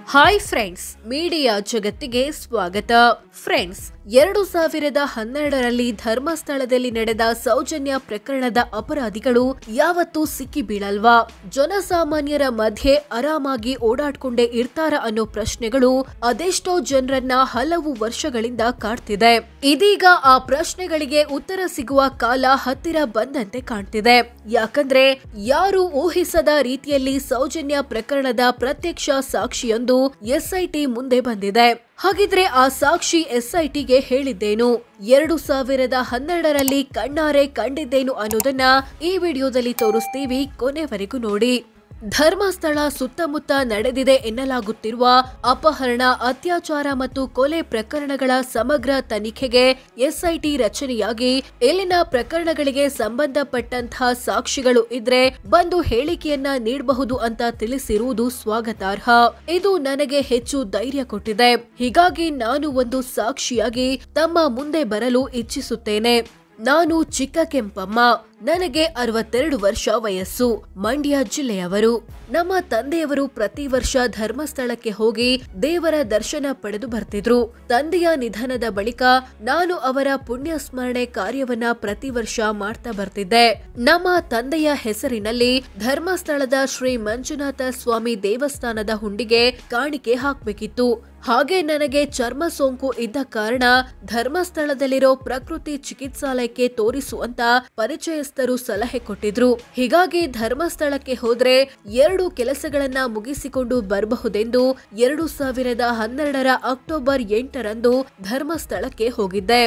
Hi friends, media ಜಗತ್ತಿಗೆ ಸ್ವಾಗತ. Friends, 2012ರಲ್ಲಿ ಧರ್ಮಸ್ಥಳದಲ್ಲಿ ನಡೆದ ಸೌಜನ್ಯ ಪ್ರಕರಣದ ಅಪರಾಧಿಗಳು ಯಾವತ್ತೂ ಸಿಕ್ಕಿ ಬೀಳಲ್ವಾ? ಜನಸಾಮಾನ್ಯರ ಮಧ್ಯೆ ಆರಾಮಾಗಿ ಓಡಾಡ್ಕೊಂಡೇ ಇರ್ತಾರ ಅನ್ನೋ ಪ್ರಶ್ನೆಗಳು ಅದೆಷ್ಟೋ ಜನರನ್ನ ಹಲವು ವರ್ಷಗಳಿಂದ ಕಾಡ್ತಿದೆ. ಇದೀಗ ಆ ಪ್ರಶ್ನೆಗಳಿಗೆ ಉತ್ತರ ಸಿಗುವ ಕಾಲ ಹತ್ತಿರ ಬಂದಂತೆ ಕಾಣ್ತಿದೆ. ಯಾಕಂದ್ರೆ ಯಾರು ಊಹಿಸದ ರೀತಿಯಲ್ಲಿ ಸೌಜನ್ಯ ಪ್ರಕರಣದ ಪ್ರತ್ಯಕ್ಷ ಸಾಕ್ಷಿಯೊಂದು ಎಸ್ಐಟಿ ಮುಂದೆ ಬಂದಿದೆ. ಹಾಗಿದ್ರೆ ಆ ಸಾಕ್ಷಿ ಎಸ್ಐಟಿಗೆ ಹೇಳಿದ್ದೇನು, 2012ರಲ್ಲಿ ಕಣ್ಣಾರೆ ಕಂಡಿದ್ದೇನು ಅನ್ನೋದನ್ನ ಈ ವಿಡಿಯೋದಲ್ಲಿ ತೋರಿಸ್ತೀವಿ. ಕೊನೆವರೆಗೂ ನೋಡಿ. ಧರ್ಮಸ್ಥಳ ಸುತ್ತಮುತ್ತ ನಡೆದಿದೆ ಎನ್ನಲಾಗುತ್ತಿರುವ ಅಪಹರಣ, ಅತ್ಯಾಚಾರ ಮತ್ತು ಕೊಲೆ ಪ್ರಕರಣಗಳ ಸಮಗ್ರ ತನಿಖೆಗೆ ಎಸ್ಐಟಿ ರಚನೆಯಾಗಿ ಇಲ್ಲಿನ ಪ್ರಕರಣಗಳಿಗೆ ಸಂಬಂಧಪಟ್ಟಂತಹ ಸಾಕ್ಷಿಗಳು ಇದ್ರೆ ಬಂದು ಹೇಳಿಕೆಯನ್ನ ನೀಡಬಹುದು ಅಂತ ತಿಳಿಸಿರುವುದು ಸ್ವಾಗತಾರ್ಹ. ಇದು ನನಗೆ ಹೆಚ್ಚು ಧೈರ್ಯ ಕೊಟ್ಟಿದೆ. ಹೀಗಾಗಿ ನಾನು ಒಂದು ಸಾಕ್ಷಿಯಾಗಿ ತಮ್ಮ ಮುಂದೆ ಬರಲು ಇಚ್ಛಿಸುತ್ತೇನೆ. ನಾನು ಚಿಕ್ಕ ಕೆಂಪಮ್ಮ. ನನಗೆ 62 ವರ್ಷ ವಯಸ್ಸು. ಮಂಡ್ಯ ಜಿಲ್ಲೆಯವರು. ನಮ್ಮ ತಂದೆಯವರು ಪ್ರತಿ ವರ್ಷ ಧರ್ಮಸ್ಥಳಕ್ಕೆ ಹೋಗಿ ದೇವರ ದರ್ಶನ ಪಡೆದು ಬರ್ತಿದ್ರು. ತಂದೆಯ ನಿಧನದ ಬಳಿಕ ನಾನು ಅವರ ಪುಣ್ಯ ಸ್ಮರಣೆ ಕಾರ್ಯವನ್ನ ಪ್ರತಿ ವರ್ಷ ಮಾಡ್ತಾ ಬರ್ತಿದ್ದೆ. ನಮ್ಮ ತಂದೆಯ ಹೆಸರಿನಲ್ಲಿ ಧರ್ಮಸ್ಥಳದ ಶ್ರೀ ಮಂಜುನಾಥ ಸ್ವಾಮಿ ದೇವಸ್ಥಾನದ ಹುಂಡಿಗೆ ಕಾಣಿಕೆ ಹಾಕ್ಬೇಕಿತ್ತು. ಹಾಗೆ ನನಗೆ ಚರ್ಮ ಸೋಂಕು ಇದ್ದ ಕಾರಣ ಧರ್ಮಸ್ಥಳದಲ್ಲಿರೋ ಪ್ರಕೃತಿ ಚಿಕಿತ್ಸಾಲಯಕ್ಕೆ ತೋರಿಸುವಂತ ಪರಿಚಯಸ್ಥರು ಸಲಹೆ ಕೊಟ್ಟಿದ್ರು. ಹೀಗಾಗಿ ಧರ್ಮಸ್ಥಳಕ್ಕೆ ಹೋದ್ರೆ 2 ಕೆಲಸಗಳನ್ನ ಮುಗಿಸಿಕೊಂಡು ಬರಬಹುದೆಂದು 2012ರ ಅಕ್ಟೋಬರ್ 8ರಂದು ಧರ್ಮಸ್ಥಳಕ್ಕೆ ಹೋಗಿದ್ದೆ.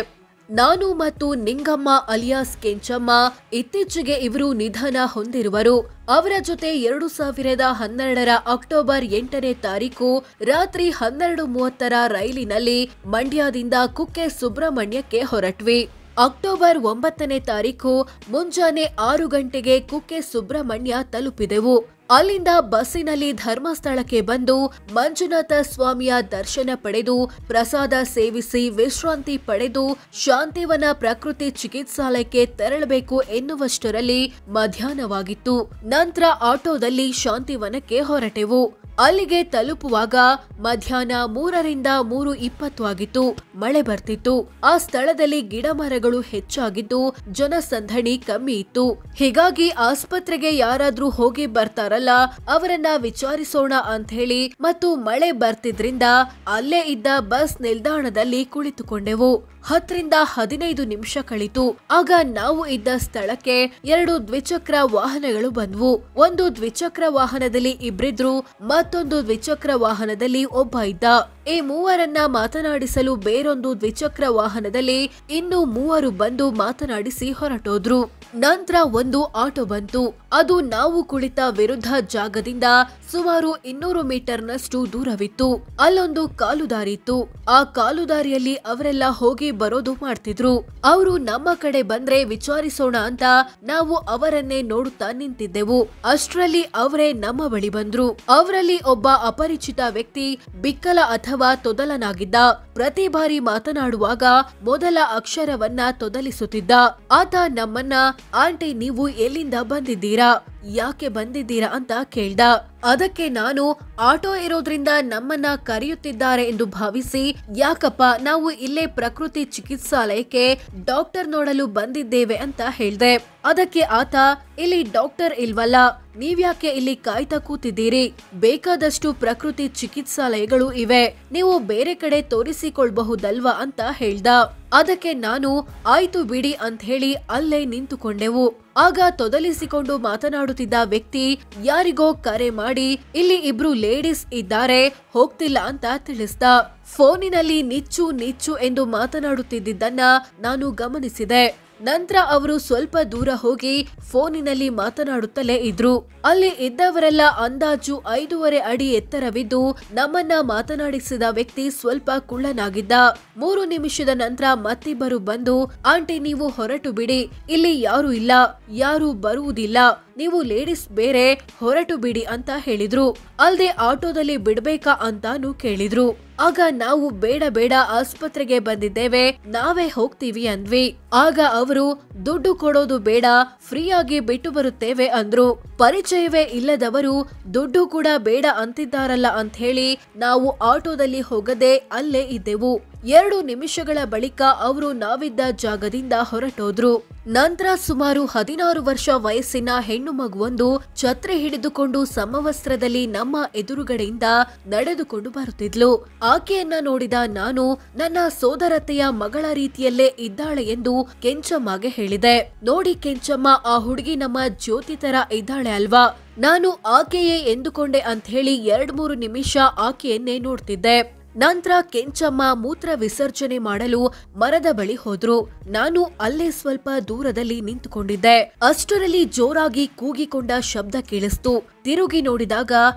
ನಾನು ಮತ್ತು ನಿಂಗಮ್ಮ ಅಲಿಯಾಸ್ ಕೆಂಚಮ್ಮ. ಇತ್ತೀಚೆಗೆ ಇವರು ನಿಧನ ಹೊಂದಿರುವರು. ಅವರ ಜೊತೆ 2012ರ ಅಕ್ಟೋಬರ್ 8ನೇ ತಾರೀಕು ರಾತ್ರಿ 12:30ರ ರೈಲಿನಲ್ಲಿ ಮಂಡ್ಯದಿಂದ ಕುಕ್ಕೆ ಸುಬ್ರಹ್ಮಣ್ಯಕ್ಕೆ ಹೊರಟ್ವಿ. ಅಕ್ಟೋಬರ್ 9ನೇ ತಾರೀಕು ಮುಂಜಾನೆ 6 ಗಂಟೆಗೆ ಕುಕ್ಕೆ ಸುಬ್ರಹ್ಮಣ್ಯ ತಲುಪಿದೆವು. ಅಲ್ಲಿಂದ ಬಸ್ಸಿನಲ್ಲಿ ಧರ್ಮಸ್ಥಳಕ್ಕೆ ಬಂದು ಮಂಜುನಾಥ ಸ್ವಾಮಿಯ ದರ್ಶನ ಪಡೆದು ಪ್ರಸಾದ ಸೇವಿಸಿ ವಿಶ್ರಾಂತಿ ಪಡೆದು ಶಾಂತಿವನ ಪ್ರಕೃತಿ ಚಿಕಿತ್ಸಾಲಯಕ್ಕೆ ತೆರಳಬೇಕು ಎನ್ನುವಷ್ಟರಲ್ಲಿ ಮಧ್ಯಾಹ್ನವಾಗಿತ್ತು. ನಂತರ ಆಟೋದಲ್ಲಿ ಶಾಂತಿವನಕ್ಕೆ ಹೊರಟೆವು. ಅಲ್ಲಿಗೆ ತಲುಪುವಾಗ ಮಧ್ಯಾಹ್ನ 3ರಿಂದ 3:20 ಆಗಿತ್ತು. ಮಳೆ ಬರ್ತಿತ್ತು. ಆ ಸ್ಥಳದಲ್ಲಿ ಗಿಡ ಮರಗಳು ಹೆಚ್ಚಾಗಿದ್ದು ಜನಸಂದಣಿ ಕಮ್ಮಿ ಇತ್ತು. ಹೀಗಾಗಿ ಆಸ್ಪತ್ರೆಗೆ ಯಾರಾದ್ರೂ ಹೋಗಿ ಬರ್ತಾರಲ್ಲ ಅವರನ್ನ ವಿಚಾರಿಸೋಣ ಅಂತ ಹೇಳಿ ಮತ್ತು ಮಳೆ ಬರ್ತಿದ್ರಿಂದ ಅಲ್ಲೇ ಇದ್ದ ಬಸ್ ನಿಲ್ದಾಣದಲ್ಲಿ ಕುಳಿತುಕೊಂಡೆವು. 10ರಿಂದ 15 ನಿಮಿಷ ಕಳಿತು. ಆಗ ನಾವು ಇದ್ದ ಸ್ಥಳಕ್ಕೆ 2 ದ್ವಿಚಕ್ರ ವಾಹನಗಳು ಬಂದ್ವು. ಒಂದು ದ್ವಿಚಕ್ರ ವಾಹನದಲ್ಲಿ ಇಬ್ರಿದ್ರು, ಮತ್ತೊಂದು ದ್ವಿಚಕ್ರ ವಾಹನದಲ್ಲಿ ಒಬ್ಬ ಇದ್ದ. ಈ ಮೂವರನ್ನ ಮಾತನಾಡಿಸಲು ಬೇರೊಂದು ದ್ವಿಚಕ್ರ ವಾಹನದಲ್ಲಿ ಇನ್ನೂ 3 ಬಂದು ಮಾತನಾಡಿಸಿ ಹೊರಟೋದ್ರು. ನಂತರ ಒಂದು ಆಟೋ ಬಂತು. ಅದು ನಾವು ಕುಳಿತ ವಿರುದ್ಧ ಜಾಗದಿಂದ ಸುಮಾರು 200 ಮೀಟರ್ನಷ್ಟು ದೂರವಿತ್ತು. ಅಲ್ಲೊಂದು ಕಾಲುದಾರಿ ಇತ್ತು. ಆ ಕಾಲುದಾರಿಯಲ್ಲಿ ಅವರೆಲ್ಲ ಹೋಗಿ ಬರೋದು ಮಾಡ್ತಿದ್ರು. ಅವರು ನಮ್ಮ ಕಡೆ ಬಂದ್ರೆ ವಿಚಾರಿಸೋಣ ಅಂತ ನಾವು ಅವರನ್ನೇ ನೋಡುತ್ತಾ ನಿಂತಿದ್ದೆವು. ಅಷ್ಟರಲ್ಲಿ ಅವರೇ ನಮ್ಮ ಬಳಿ ಬಂದ್ರು. ಅವರಲ್ಲಿ ಒಬ್ಬ ಅಪರಿಚಿತ ವ್ಯಕ್ತಿ ಬಿಕ್ಕಲ ಅಥವಾ ತೊದಲನಾಗಿದ್ದ. ಪ್ರತಿ ಬಾರಿ ಮಾತನಾಡುವಾಗ ಮೊದಲ ಅಕ್ಷರವನ್ನ ತೊದಲಿಸುತ್ತಿದ್ದ. ಆತ ನಮ್ಮನ್ನ ಆಂಟಿ, ನೀವು ಎಲ್ಲಿಂದ ಬಂದಿದ್ದೀರಾ, ಯಾಕೆ ಬಂದಿದ್ದೀರಾ ಅಂತ ಕೇಳ್ದ. ಅದಕ್ಕೆ ನಾನು ಆಟೋ ಇರೋದ್ರಿಂದ ನಮ್ಮನ್ನ ಕರೆಯುತ್ತಿದ್ದಾರೆ ಎಂದು ಭಾವಿಸಿ, ಯಾಕಪ್ಪ, ನಾವು ಇಲ್ಲೇ ಪ್ರಕೃತಿ ಚಿಕಿತ್ಸಾಲಯಕ್ಕೆ ಡಾಕ್ಟರ್ ನೋಡಲು ಬಂದಿದ್ದೇವೆ ಅಂತ ಹೇಳ್ದೆ. ಅದಕ್ಕೆ ಆತ, ಇಲ್ಲಿ ಡಾಕ್ಟರ್ ಇಲ್ವಲ್ಲ, ನೀವ್ಯಾಕೆ ಇಲ್ಲಿ ಕಾಯ್ತಾ ಕೂತಿದ್ದೀರಿ, ಬೇಕಾದಷ್ಟು ಪ್ರಕೃತಿ ಚಿಕಿತ್ಸಾಲಯಗಳು ಇವೆ, ನೀವು ಬೇರೆ ಕಡೆ ತೋರಿಸಿಕೊಳ್ಬಹುದಲ್ವಾ ಅಂತ ಹೇಳ್ದ. ಅದಕ್ಕೆ ನಾನು ಆಯ್ತು ಬಿಡಿ ಅಂತ ಹೇಳಿ ಅಲ್ಲೇ ನಿಂತುಕೊಂಡೆವು. ಆಗ ತೊದಲಿಸಿಕೊಂಡು ಮಾತನಾಡುತ್ತಿದ್ದ ವ್ಯಕ್ತಿ ಯಾರಿಗೋ ಕರೆ ಮಾಡಿ ಇಲ್ಲಿ 2 ಲೇಡೀಸ್ ಇದ್ದಾರೆ, ಹೋಗ್ತಿಲ್ಲ ಅಂತ ತಿಳಿಸ್ದ. ಫೋನಿನಲ್ಲಿ ನಿಚ್ಚು ನಿಚ್ಚು ಎಂದು ಮಾತನಾಡುತ್ತಿದ್ದನ್ನ ನಾನು ಗಮನಿಸಿದೆ. ನಂತರ ಅವರು ಸ್ವಲ್ಪ ದೂರ ಹೋಗಿ ಫೋನಿನಲ್ಲಿ ಮಾತನಾಡುತ್ತಲೇ ಇದ್ರು. ಅಲ್ಲಿ ಇದ್ದವರೆಲ್ಲ ಅಂದಾಜು 5.5 ಅಡಿ ಎತ್ತರವಿದ್ದು ನಮ್ಮನ್ನ ಮಾತನಾಡಿಸಿದ ವ್ಯಕ್ತಿ ಸ್ವಲ್ಪ ಕುಳ್ಳನಾಗಿದ್ದ. 3 ನಿಮಿಷದ ನಂತರ ಮತ್ತಿಬ್ಬರು ಬಂದು, ಆಂಟಿ, ನೀವು ಹೊರಟು ಬಿಡಿ, ಇಲ್ಲಿ ಯಾರು ಇಲ್ಲ, ಯಾರು ಬರುವುದಿಲ್ಲ, ನೀವು ಲೇಡೀಸ್ ಬೇರೆ ಹೊರಟು ಬಿಡಿ ಅಂತ ಹೇಳಿದ್ರು. ಅಲ್ದೆ ಆಟೋದಲ್ಲಿ ಬಿಡ್ಬೇಕಾ ಅಂತಾನು ಕೇಳಿದ್ರು. ಆಗ ನಾವು ಬೇಡ ಬೇಡ ಆಸ್ಪತ್ರೆಗೆ ಬಂದಿದ್ದೇವೆ, ನಾವೇ ಹೋಗ್ತೀವಿ ಅಂದ್ವಿ. ಆಗ ಅವರು ದುಡ್ಡು ಕೊಡೋದು ಬೇಡ, ಫ್ರೀಯಾಗಿ ಬಿಟ್ಟು ಬರುತ್ತೇವೆ ಅಂದ್ರು. ಪರಿಚಯವೇ ಇಲ್ಲದವರು ದುಡ್ಡು ಕೂಡ ಬೇಡ ಅಂತಿದ್ದಾರಲ್ಲ ಅಂತ ಹೇಳಿ ನಾವು ಆಟೋದಲ್ಲಿ ಹೋಗದೆ ಅಲ್ಲೇ ಇದ್ದೆವು. 2 ನಿಮಿಷಗಳ ಬಳಿಕ ಅವರು ನಾವಿದ್ದ ಜಾಗದಿಂದ ಹೊರಟೋದ್ರು. ನಂತರ ಸುಮಾರು 16 ವರ್ಷ ವಯಸ್ಸಿನ ಹೆಣ್ಣು ಮಗುವೊಂದು ಛತ್ರಿ ಹಿಡಿದುಕೊಂಡು ಸಮವಸ್ತ್ರದಲ್ಲಿ ನಮ್ಮ ಎದುರುಗಡೆಯಿಂದ ನಡೆದುಕೊಂಡು ಬರುತ್ತಿದ್ಲು. ಆಕೆಯನ್ನ ನೋಡಿದ ನಾನು ನನ್ನ ಸೋದರತೆಯ ಮಗಳ ರೀತಿಯಲ್ಲೇ ಇದ್ದಾಳೆ ಎಂದು ಕೆಂಚಮ್ಮಗೆ ಹೇಳಿದೆ. ನೋಡಿ ಕೆಂಚಮ್ಮ, ಆ ಹುಡುಗಿ ನಮ್ಮ ಜ್ಯೋತಿ ತರ ಇದ್ದಾಳೆ ಅಲ್ವಾ? ನಾನು ಆಕೆಯೇ ಎಂದುಕೊಂಡೆ ಅಂತ ಹೇಳಿ 2-3 ನಿಮಿಷ ಆಕೆಯನ್ನೇ ನೋಡ್ತಿದ್ದೆ. ನಂತರ ಕೆಂಚಮ್ಮ ಮೂತ್ರ ವಿಸರ್ಜನೆ ಮಾಡಲು ಮರದ ಬಳಿ ಹೋದ್ರು. ನಾನು ಅಲ್ಲೇ ಸ್ವಲ್ಪ ದೂರದಲ್ಲಿ ನಿಂತುಕೊಂಡಿದ್ದೆ. ಅಷ್ಟರಲ್ಲಿ ಜೋರಾಗಿ ಕೂಗಿಕೊಂಡ ಶಬ್ದ ಕೇಳಿಸ್ತು. ತಿರುಗಿ ನೋಡಿದಾಗ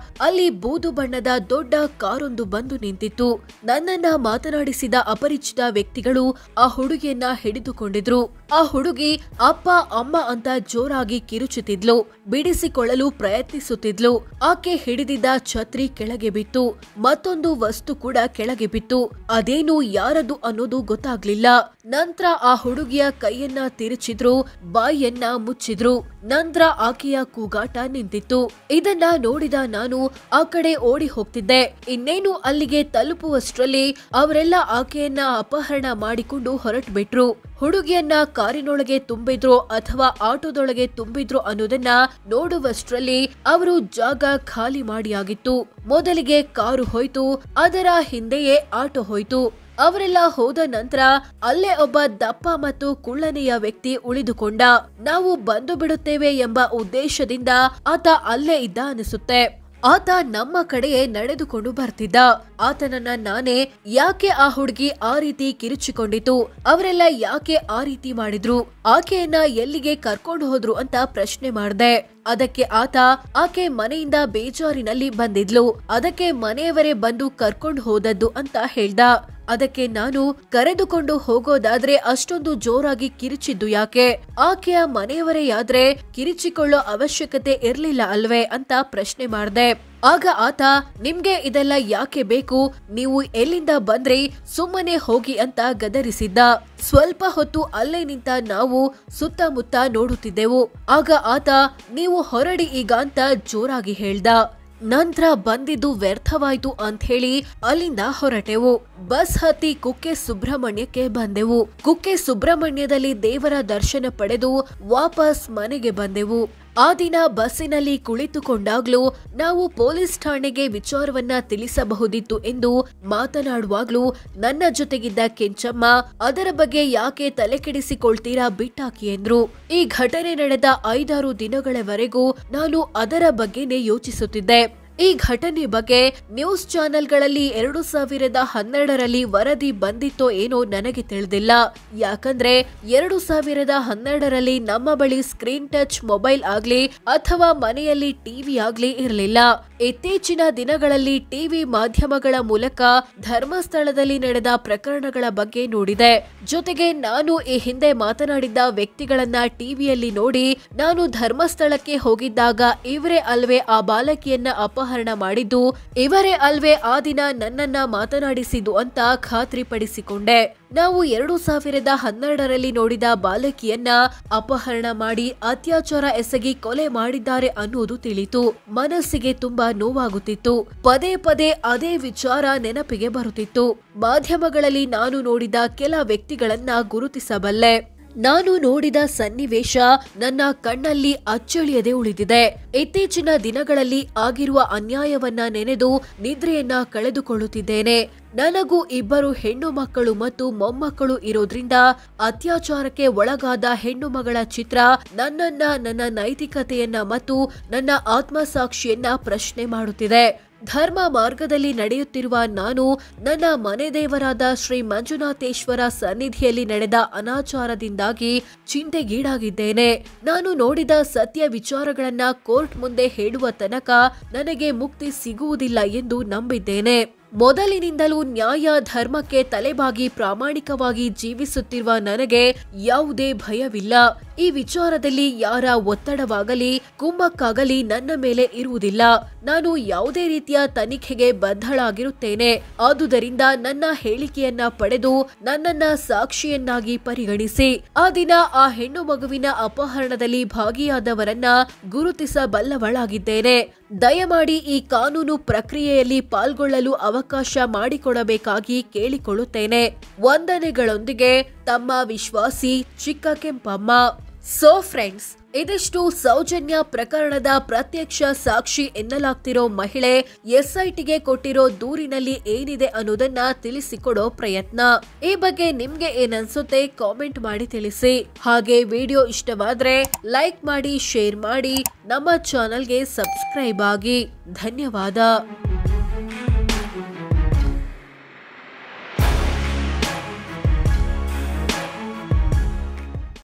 ಅಲ್ಲಿ ಬೂದು ಬಣ್ಣದ ದೊಡ್ಡ ಕಾರೊಂದು ಬಂದು ನಿಂತಿತ್ತು. ನನ್ನನ್ನ ಮಾತನಾಡಿಸಿದ ಅಪರಿಚಿತ ವ್ಯಕ್ತಿಗಳು ಆ ಹುಡುಗಿಯನ್ನ ಹಿಡಿದುಕೊಂಡಿದ್ರು. ಆ ಹುಡುಗಿ ಅಪ್ಪ ಅಮ್ಮ ಅಂತ ಜೋರಾಗಿ ಕಿರುಚುತ್ತಿದ್ಲು, ಬಿಡಿಸಿಕೊಳ್ಳಲು ಪ್ರಯತ್ನಿಸುತ್ತಿದ್ಲು. ಆಕೆ ಹಿಡಿದಿದ್ದ ಛತ್ರಿ ಕೆಳಗೆ ಬಿತ್ತು, ಮತ್ತೊಂದು ವಸ್ತು ಕೂಡ ಕೆಳಗೆ ಬಿತ್ತು. ಅದೇನು ಯಾರದು ಅನ್ನೋದು ಗೊತ್ತಾಗ್ಲಿಲ್ಲ. ನಂತರ ಆ ಹುಡುಗಿಯ ಕೈಯನ್ನ ತಿರುಚಿದ್ರು, ಬಾಯಿಯನ್ನ ಮುಚ್ಚಿದ್ರು. ನಂತರ ಆಕೆಯ ಕೂಗಾಟ ನಿಂತಿತ್ತು. ಇದನ್ನ ನೋಡಿದ ನಾನು ಆ ಕಡೆ ಓಡಿ ಹೋಗ್ತಿದ್ದೆ. ಇನ್ನೇನು ಅಲ್ಲಿಗೆ ತಲುಪುವಷ್ಟರಲ್ಲಿ ಅವರೆಲ್ಲ ಆಕೆಯನ್ನ ಅಪಹರಣ ಮಾಡಿಕೊಂಡು ಹೊರಟ್ಬಿಟ್ರು. ಹುಡುಗಿಯನ್ನ ಕಾರಿನೊಳಗೆ ತುಂಬಿದ್ರು ಅಥವಾ ಆಟೋದೊಳಗೆ ತುಂಬಿದ್ರು ಅನ್ನೋದನ್ನ ನೋಡುವಷ್ಟರಲ್ಲಿ ಅವರು ಜಾಗ ಖಾಲಿ ಮಾಡಿಯಾಗಿತ್ತು. ಮೊದಲಿಗೆ ಕಾರು ಹೋಯ್ತು, ಅದರ ಹಿಂದೆಯೇ ಆಟೋ ಹೋಯ್ತು. ಅವರೆಲ್ಲ ಹೋದ ನಂತರ ಅಲ್ಲೇ ಒಬ್ಬ ದಪ್ಪ ಮತ್ತು ಕುಳ್ಳನೆಯ ವ್ಯಕ್ತಿ ಉಳಿದುಕೊಂಡ. ನಾವು ಬಂದು ಬಿಡುತ್ತೇವೆ ಎಂಬ ಉದ್ದೇಶದಿಂದ ಆತ ಅಲ್ಲೇ ಇದ್ದ ಅನಿಸುತ್ತೆ. ಆತ ನಮ್ಮ ಕಡೆಯೇ ನಡೆದುಕೊಂಡು ಬರ್ತಿದ್ದ. ಆತನನ್ನ ನಾನೇ ಯಾಕೆ ಆ ಹುಡುಗಿ ಆ ರೀತಿ ಕಿರುಚಿಕೊಂಡಿತು, ಅವರೆಲ್ಲ ಯಾಕೆ ಆ ರೀತಿ ಮಾಡಿದ್ರು, ಆಕೆಯನ್ನ ಎಲ್ಲಿಗೆ ಕರ್ಕೊಂಡು ಹೋದ್ರು ಅಂತ ಪ್ರಶ್ನೆ ಮಾಡ್ದೆ. ಅದಕ್ಕೆ ಆತ ಆಕೆ ಮನೆಯಿಂದ ಬೇಜಾರಿನಲ್ಲಿ ಬಂದಿದ್ಲು, ಅದಕ್ಕೆ ಮನೆಯವರೇ ಬಂದು ಕರ್ಕೊಂಡು ಹೋದದ್ದು ಅಂತ ಹೇಳ್ದ. ಅದಕ್ಕೆ ನಾನು ಕರೆದುಕೊಂಡು ಹೋಗೋದಾದ್ರೆ ಅಷ್ಟೊಂದು ಜೋರಾಗಿ ಕಿರಿಚಿದ್ದು ಯಾಕೆ, ಆಕೆಯ ಮನೆಯವರೇ ಆದ್ರೆ ಕಿರಿಚಿಕೊಳ್ಳೋ ಅವಶ್ಯಕತೆ ಇರ್ಲಿಲ್ಲ ಅಲ್ವೇ ಅಂತ ಪ್ರಶ್ನೆ ಮಾಡ್ದೆ. ಆಗ ಆತ ನಿಮ್ಗೆ ಇದೆಲ್ಲ ಯಾಕೆ ಬೇಕು, ನೀವು ಎಲ್ಲಿಂದ ಬಂದ್ರಿ, ಸುಮ್ಮನೆ ಹೋಗಿ ಅಂತ ಗದರಿಸಿದ್ದ. ಸ್ವಲ್ಪ ಹೊತ್ತು ಅಲ್ಲೇ ನಿಂತ ನಾವು ಸುತ್ತಮುತ್ತ ನೋಡುತ್ತಿದ್ದೆವು. ಆಗ ಆತ ನೀವು ಹೊರಡಿ ಈಗ ಅಂತ ಜೋರಾಗಿ ಹೇಳ್ದ. ನಂತರ ಬಂದಿದ್ದು ವ್ಯರ್ಥವಾಯ್ತು ಅಂತ ಹೇಳಿ ಅಲ್ಲಿಂದ ಹೊರಟೆವು. ಬಸ್ ಹತ್ತಿ ಕುಕ್ಕೆ ಸುಬ್ರಹ್ಮಣ್ಯಕ್ಕೆ ಬಂದೆವು. ಕುಕ್ಕೆ ಸುಬ್ರಹ್ಮಣ್ಯದಲ್ಲಿ ದೇವರ ದರ್ಶನ ಪಡೆದು ವಾಪಸ್ ಮನೆಗೆ ಬಂದೆವು. ಆ ದಿನ ಬಸ್ಸಿನಲ್ಲಿ ಕುಳಿತುಕೊಂಡಾಗ್ಲೂ ನಾವು ಪೊಲೀಸ್ ಠಾಣೆಗೆ ವಿಚಾರವನ್ನ ತಿಳಿಸಬಹುದಿತ್ತು ಎಂದು ಮಾತನಾಡುವಾಗ್ಲೂ ನನ್ನ ಜೊತೆಗಿದ್ದ ಕೆಂಚಮ್ಮ ಅದರ ಬಗ್ಗೆ ಯಾಕೆ ತಲೆ ಕೆಡಿಸಿಕೊಳ್ತೀರಾ, ಬಿಟ್ಟಾಕಿ ಎಂದ್ರು. ಈ ಘಟನೆ ನಡೆದ 5-6 ದಿನಗಳವರೆಗೂ ನಾನು ಅದರ ಬಗ್ಗೆನೇ ಯೋಚಿಸುತ್ತಿದ್ದೆ. ಈ ಘಟನೆ ಬಗ್ಗೆ ನ್ಯೂಸ್ ಚಾನೆಲ್ಗಳಲ್ಲಿ 2012ರಲ್ಲಿ ವರದಿ ಬಂದಿತ್ತೋ ಏನೋ ನನಗೆ ತಿಳಿದಿಲ್ಲ. ಯಾಕಂದ್ರೆ 2012ರಲ್ಲಿ ನಮ್ಮ ಬಳಿ ಸ್ಕ್ರೀನ್ ಟಚ್ ಮೊಬೈಲ್ ಆಗ್ಲಿ ಅಥವಾ ಮನೆಯಲ್ಲಿ ಟಿವಿ ಆಗ್ಲಿ ಇರಲಿಲ್ಲ. ಇತ್ತೀಚಿನ ದಿನಗಳಲ್ಲಿ ಟಿವಿ ಮಾಧ್ಯಮಗಳ ಮೂಲಕ ಧರ್ಮಸ್ಥಳದಲ್ಲಿ ನಡೆದ ಪ್ರಕರಣಗಳ ಬಗ್ಗೆ ನೋಡಿದೆ. ಜೊತೆಗೆ ನಾನು ಈ ಹಿಂದೆ ಮಾತನಾಡಿದ್ದ ವ್ಯಕ್ತಿಗಳನ್ನ ಟಿವಿಯಲ್ಲಿ ನೋಡಿ ನಾನು ಧರ್ಮಸ್ಥಳಕ್ಕೆ ಹೋಗಿದ್ದಾಗ ಇವರೇ ಅಲ್ವೇ ಆ ಬಾಲಕಿಯನ್ನ ಅಪಹರಣ ಮಾಡಿದ್ದು, ಇವರೇ ಅಲ್ವೇ ಆ ದಿನ ನನ್ನನ್ನ ಮಾತನಾಡಿಸಿದ್ದು ಅಂತ ಖಾತ್ರಿಪಡಿಸಿಕೊಂಡೆ. ನಾವು 2012ರಲ್ಲಿ ನೋಡಿದ ಬಾಲಕಿಯನ್ನ ಅಪಹರಣ ಮಾಡಿ ಅತ್ಯಾಚಾರ ಎಸಗಿ ಕೊಲೆ ಮಾಡಿದ್ದಾರೆ ಅನ್ನೋದು ತಿಳಿತು. ಮನಸ್ಸಿಗೆ ತುಂಬಾ ನೋವಾಗುತ್ತಿತ್ತು. ಪದೇ ಪದೇ ಅದೇ ವಿಚಾರ ನೆನಪಿಗೆ ಬರುತ್ತಿತ್ತು. ಮಾಧ್ಯಮಗಳಲ್ಲಿ ನಾನು ನೋಡಿದ ಕೆಲ ವ್ಯಕ್ತಿಗಳನ್ನ ಗುರುತಿಸಬಲ್ಲೆ. ನಾನು ನೋಡಿದ ಸನ್ನಿವೇಶ ನನ್ನ ಕಣ್ಣಲ್ಲಿ ಅಚ್ಚಳಿಯದೆ ಉಳಿದಿದೆ. ಇತ್ತೀಚಿನ ದಿನಗಳಲ್ಲಿ ಆಗಿರುವ ಅನ್ಯಾಯವನ್ನ ನೆನೆದು ನಿದ್ರೆಯನ್ನ ಕಳೆದುಕೊಳ್ಳುತ್ತಿದ್ದೇನೆ. ನನಗೂ 2 ಹೆಣ್ಣು ಮಕ್ಕಳು ಮತ್ತು ಮೊಮ್ಮಕ್ಕಳು ಇರೋದ್ರಿಂದ ಅತ್ಯಾಚಾರಕ್ಕೆ ಒಳಗಾದ ಹೆಣ್ಣು ಮಗಳ ಚಿತ್ರ ನನ್ನನ್ನ, ನನ್ನ ನೈತಿಕತೆಯನ್ನ ಮತ್ತು ನನ್ನ ಆತ್ಮಸಾಕ್ಷಿಯನ್ನ ಪ್ರಶ್ನೆ ಮಾಡುತ್ತಿದೆ. ಧರ್ಮ ಮಾರ್ಗದಲ್ಲಿ ನಡೆಯುತ್ತಿರುವ ನಾನು ನನ್ನ ಮನೆ ದೇವರಾದ ಶ್ರೀ ಮಂಜುನಾಥೇಶ್ವರ ಸನ್ನಿಧಿಯಲ್ಲಿ ನಡೆದ ಅನಾಚಾರದಿಂದಾಗಿ ಚಿಂತೆಗೀಡಾಗಿದ್ದೇನೆ. ನಾನು ನೋಡಿದ ಸತ್ಯ ವಿಚಾರಗಳನ್ನ ಕೋರ್ಟ್ ಮುಂದೆ ಹೇಳುವ ತನಕ ನನಗೆ ಮುಕ್ತಿ ಸಿಗುವುದಿಲ್ಲ ಎಂದು ನಂಬಿದ್ದೇನೆ. ಮೊದಲಿನಿಂದಲೂ ನ್ಯಾಯ ಧರ್ಮಕ್ಕೆ ತಲೆಬಾಗಿ ಪ್ರಾಮಾಣಿಕವಾಗಿ ಜೀವಿಸುತ್ತಿರುವ ನನಗೆ ಯಾವುದೇ ಭಯವಿಲ್ಲ. ಈ ವಿಚಾರದಲ್ಲಿ ಯಾರ ಒತ್ತಡವಾಗಲಿ ಕುಮ್ಮಕ್ಕಾಗಲಿ ನನ್ನ ಮೇಲೆ ಇರುವುದಿಲ್ಲ. ನಾನು ಯಾವುದೇ ರೀತಿಯ ತನಿಖೆಗೆ ಬದ್ಧಳಾಗಿರುತ್ತೇನೆ. ಆದುದರಿಂದ ನನ್ನ ಹೇಳಿಕೆಯನ್ನ ಪಡೆದು ನನ್ನನ್ನ ಸಾಕ್ಷಿಯನ್ನಾಗಿ ಪರಿಗಣಿಸಿ. ಆ ದಿನ ಆ ಹೆಣ್ಣು ಮಗುವಿನ ಅಪಹರಣದಲ್ಲಿ ಭಾಗಿಯಾದವರನ್ನ ಗುರುತಿಸಬಲ್ಲವಳಾಗಿದ್ದೇನೆ. ದಯಮಾಡಿ ಈ ಕಾನೂನು ಪ್ರಕ್ರಿಯೆಯಲ್ಲಿ ಪಾಲ್ಗೊಳ್ಳಲು ಅವಕಾಶ ಮಾಡಿಕೊಡಬೇಕಾಗಿ ಕೇಳಿಕೊಳ್ಳುತ್ತೇನೆ. ವಂದನೆಗಳೊಂದಿಗೆ ತಮ್ಮ ವಿಶ್ವಾಸಿ ಚಿಕ್ಕ ಕೆಂಪಮ್ಮ. ಸೋ ಫ್ರೆಂಡ್ಸ್, ಇದಿಷ್ಟು ಸೌಜನ್ಯ ಪ್ರಕರಣದ ಪ್ರತ್ಯಕ್ಷ ಸಾಕ್ಷಿ ಎನ್ನಲಾಗ್ತಿರೋ ಮಹಿಳೆ ಎಸ್ಐಟಿಗೆ ಕೊಟ್ಟಿರೋ ದೂರಿನಲ್ಲಿ ಏನಿದೆ ಅನ್ನೋದನ್ನ ತಿಳಿಸಿಕೊಡೋ ಪ್ರಯತ್ನ. ಈ ಬಗ್ಗೆ ನಿಮ್ಗೆ ಏನನ್ಸುತ್ತೆ ಕಾಮೆಂಟ್ ಮಾಡಿ ತಿಳಿಸಿ. ಹಾಗೆ ವಿಡಿಯೋ ಇಷ್ಟವಾದ್ರೆ ಲೈಕ್ ಮಾಡಿ, ಶೇರ್ ಮಾಡಿ, ನಮ್ಮ ಚಾನೆಲ್ಗೆ ಸಬ್ಸ್ಕ್ರೈಬ್ ಆಗಿ. ಧನ್ಯವಾದ.